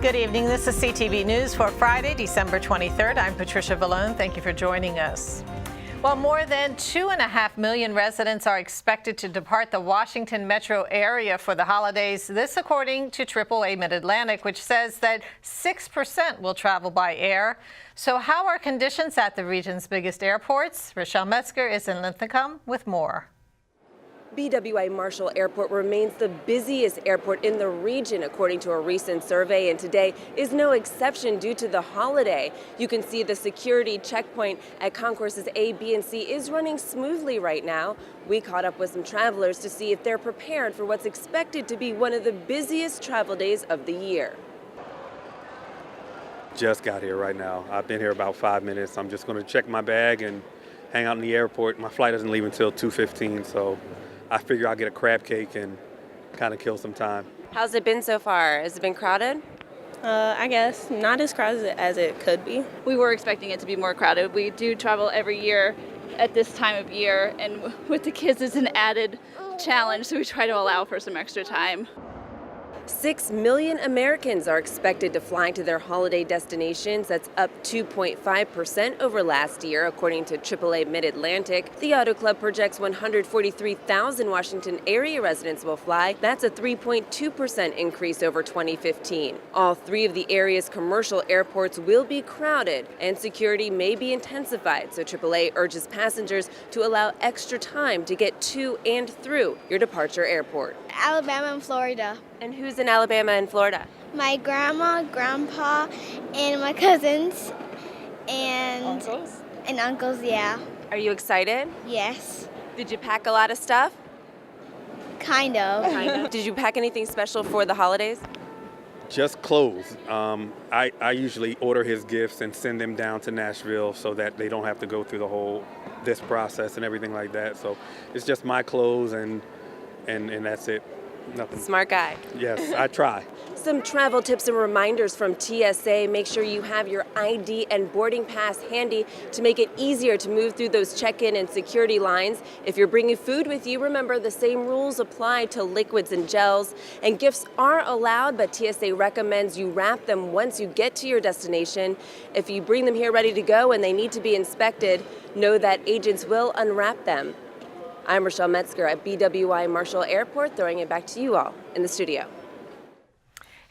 Good evening. This is CTV News for Friday, December 23rd. I'm Patricia Vallone. Thank you for joining us. Well, more than 2.5 million residents are expected to depart the Washington metro area for the holidays. This according to AAA Mid-Atlantic, which says that 6% will travel by air. So how are conditions at the region's biggest airports? Rochelle Metzger is in Linthicum with more. BWI Marshall Airport remains the busiest airport in the region, according to a recent survey, and today is no exception due to the holiday. You can see the security checkpoint at concourses A, B, and C is running smoothly right now. We caught up with some travelers to see if they're prepared for what's expected to be one of the busiest travel days of the year. Just got here right now. I've been here about 5 minutes. I'm just going to check my bag and hang out in the airport. My flight doesn't leave until 2:15, so I figure I'll get a crab cake and kind of kill some time. How's it been so far? Has it been crowded? I guess not as crowded as it could be. We were expecting it to be more crowded. We do travel every year at this time of year, and with the kids it's an added challenge, so we try to allow for some extra time. 6 million Americans are expected to fly to their holiday destinations. That's up 2.5% over last year, according to AAA Mid-Atlantic. The Auto Club projects 143,000 Washington area residents will fly. That's a 3.2% increase over 2015. All three of the area's commercial airports will be crowded, and security may be intensified, so AAA urges passengers to allow extra time to get to and through your departure airport. Alabama and Florida. And who's in Alabama and Florida? My grandma, grandpa, and my cousins, and uncles, yeah. Are you excited? Yes, Did you pack a lot of stuff? kind of. Did you pack anything special for the holidays? Just clothes. I usually order his gifts and send them down to Nashville so that they don't have to go through this process and everything like that. So it's just my clothes and that's it. Nothing. Smart guy. Yes, I try. Some travel tips and reminders from TSA. Make sure you have your ID and boarding pass handy to make it easier to move through those check-in and security lines. If you're bringing food with you, remember the same rules apply to liquids and gels. And gifts are allowed, but TSA recommends you wrap them once you get to your destination. If you bring them here ready to go and they need to be inspected, know that agents will unwrap them. I'm Rochelle Metzger at BWI Marshall Airport, throwing it back to you all in the studio.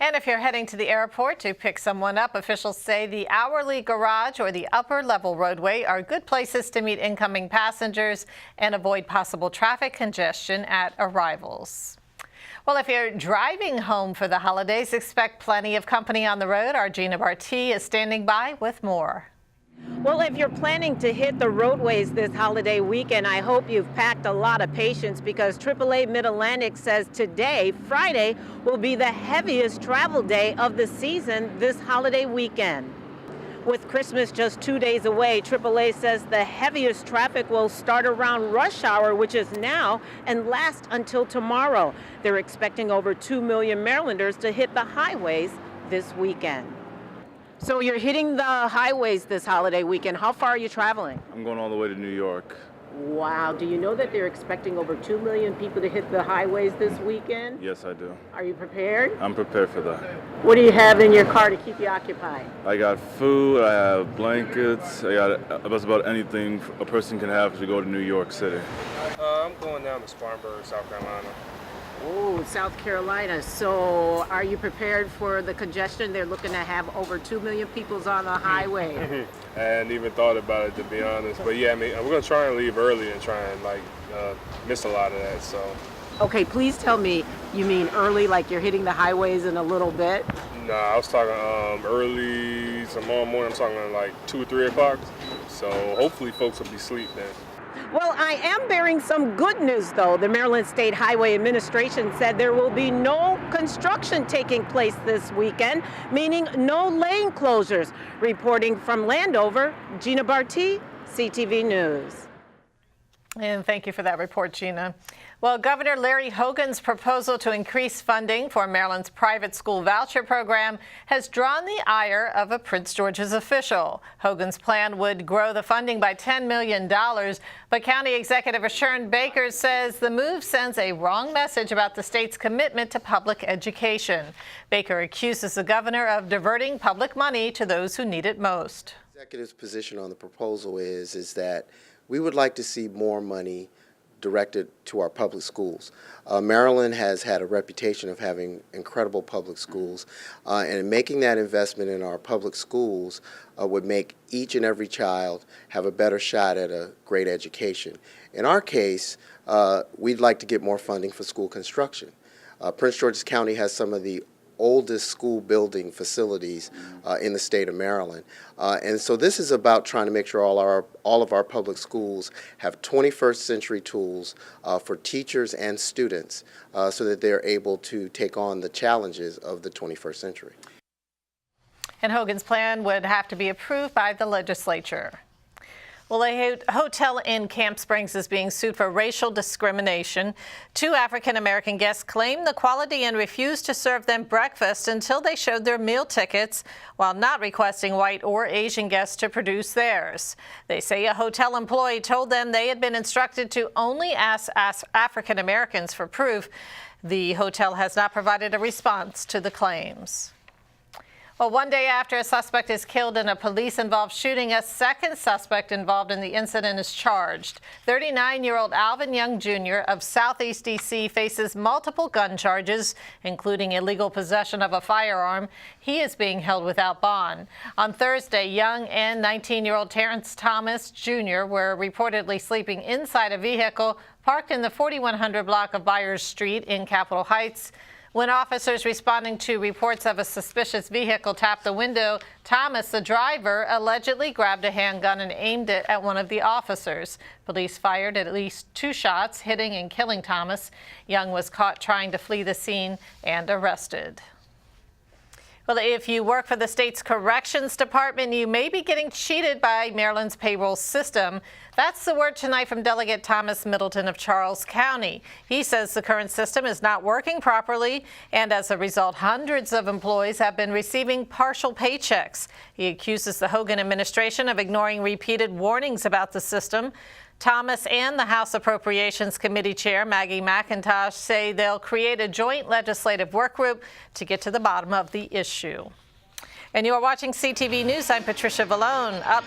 And if you're heading to the airport to pick someone up, officials say the hourly garage or the upper level roadway are good places to meet incoming passengers and avoid possible traffic congestion at arrivals. Well, if you're driving home for the holidays, expect plenty of company on the road. Our Gina Barty is standing by with more. Well, if you're planning to hit the roadways this holiday weekend, I hope you've packed a lot of patience because AAA Mid-Atlantic says today, Friday, will be the heaviest travel day of the season this holiday weekend. With Christmas just 2 days away, AAA says the heaviest traffic will start around rush hour, which is now, and last until tomorrow. They're expecting over 2 million Marylanders to hit the highways this weekend. So you're hitting the highways this holiday weekend. How far are you traveling? I'm going all the way to New York. Wow. Do you know that they're expecting over 2 million people to hit the highways this weekend? Yes, I do. Are you prepared? I'm prepared for that. What do you have in your car to keep you occupied? I got food, I have blankets, I got about anything a person can have to go to New York City. I'm going down to Spartanburg, South Carolina. Oh, South Carolina. So are you prepared for the congestion? They're looking to have over 2 million people on the highway. I hadn't even thought about it, to be honest. But yeah, I mean, we're going to try and leave early and try and miss a lot of that. So. Okay, please tell me you mean early, like you're hitting the highways in a little bit? No, I was talking early tomorrow morning. I'm talking like 2 or 3 o'clock. So hopefully folks will be asleep then. Well, I am bearing some good news, though. The Maryland State Highway Administration said there will be no construction taking place this weekend, meaning no lane closures. Reporting from Landover, Gina Barty, CTV News. And thank you for that report, Gina. Well, Governor Larry Hogan's proposal to increase funding for Maryland's private school voucher program has drawn the ire of a Prince George's official. Hogan's plan would grow the funding by $10 million, but County Executive Ashearn Baker says the move sends a wrong message about the state's commitment to public education. Baker accuses the governor of diverting public money to those who need it most. The executive's position on the proposal is that we would like to see more money directed to our public schools. Maryland has had a reputation of having incredible public schools, and making that investment in our public schools would make each and every child have a better shot at a great education. In our case, we'd like to get more funding for school construction. Prince George's County has some of the oldest school building facilities in the state of Maryland. And so this is about trying to make sure all of our public schools have 21st century tools for teachers and students so that they're able to take on the challenges of the 21st century. And Hogan's plan would have to be approved by the legislature. Well, a hotel in Camp Springs is being sued for racial discrimination. 2 African-American guests claimed the Quality Inn refused to serve them breakfast until they showed their meal tickets, while not requesting white or Asian guests to produce theirs. They say a hotel employee told them they had been instructed to only ask African-Americans for proof. The hotel has not provided a response to the claims. Well, one day after a suspect is killed in a police-involved shooting, a second suspect involved in the incident is charged. 39-year-old Alvin Young Jr. of Southeast D.C. faces multiple gun charges, including illegal possession of a firearm. He is being held without bond. On Thursday, Young and 19-year-old Terrence Thomas Jr. were reportedly sleeping inside a vehicle parked in the 4100 block of Byers Street in Capitol Heights. When officers responding to reports of a suspicious vehicle tapped the window, Thomas, the driver, allegedly grabbed a handgun and aimed it at one of the officers. Police fired at least 2 shots, hitting and killing Thomas. Young was caught trying to flee the scene and arrested. Well, if you work for the state's corrections department, you may be getting cheated by Maryland's payroll system. That's the word tonight from Delegate Thomas Middleton of Charles County. He says the current system is not working properly, and as a result, hundreds of employees have been receiving partial paychecks. He accuses the Hogan administration of ignoring repeated warnings about the system. Thomas and the House Appropriations Committee Chair Maggie McIntosh say they'll create a joint legislative work group to get to the bottom of the issue. And you are watching CTV News. I'm Patricia Vallone. Up